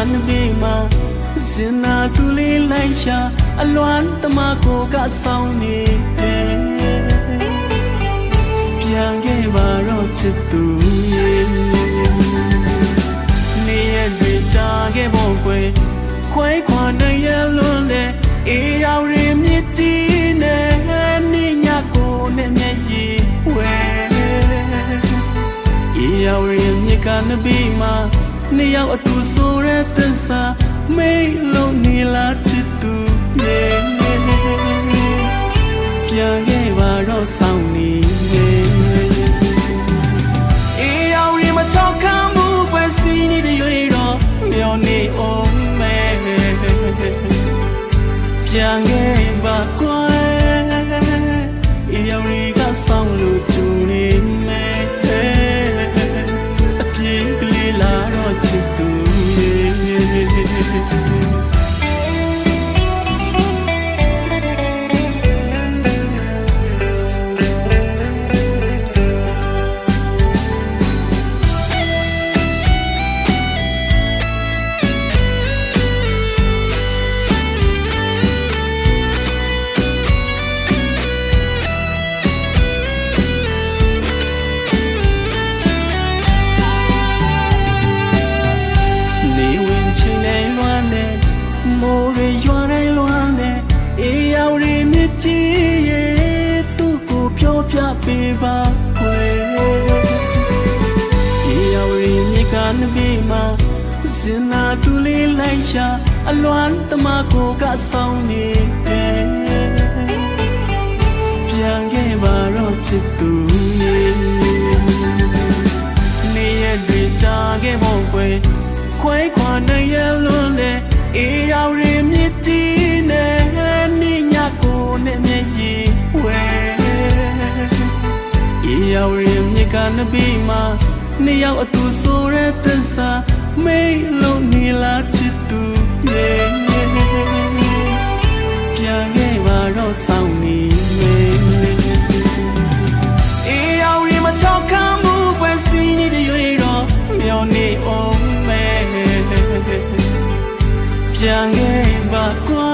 ကန်ဘီမာစင်နာသူလေးလိုက်ရှာအလွမ်းတမကိုကဆောင်နေတယ်ပြန်ခဲ့ပါတော့ချစ်သူရဲ့နေရတွေကြာခဲ့ဖို့ကွယ်ခွဲခွာနိုင်ရလွန်းတဲ့အေးရောက်ရင်မြစ်ကြီးနဲ့နေညကိုနဲ့မျက်ရည်ဝဲအေးရောက်ရင်မြစ်ကနဘီမှာနေရောက်အတူဆိုတဲ့သစ္စာမေးလို့နေလားချစ်သူရဲ့ပြန်ခဲ့ပါတော့ဆောင်နေအေးရောက်ရင်မချောက်ခံမှုပဲစီးနေတဲ့ရွေးတော့မျောနေအောင်မဲပြန်ခဲ့ပါကွယ်အေးရောက်ရင်ကဆောင်လို့ကျူနေမဲအပြေးကလေးလာတော့ချစ်သူမိုးရရွာတိုင်းလွမ်းတဲ့အေးရောက်ရမြစ်ကြီးရဲ့သူ့ကိုပြောပြပေးပါခွေအေးရောက်ရမြစ်ကနဘီမှာစင်နာသူလေးလိုက်ရှာအလွမ်းတမကိုကဆောင်နေတယ်ပြန်ခဲ့ပါတော့ချစ်သူရဲ့နေရတွေကြာခဲ့ဖို့ကွယ်ခွဲခွာနိုင်ရလွန်းတဲ့အေးရောက်ရင်မြစ်ကြီးနဲ့နေညကိုနဲ့မျက်ရည်ဝဲအေးရောက်ရင်မြစ်ကနဘီမှာနေရောက်အတူဆိုတဲ့သစ္စာမေးလို့နေလားချစ်သူရဲ့ပြန်ခဲ့ပါတော့ဆောင်နေအေးရောက်ရင်မချောက်ခံမှုပဲစီးနေတဲ့ရွေးတော့မျောနေအောင်မဲပြန်ခဲ့ပါကွာ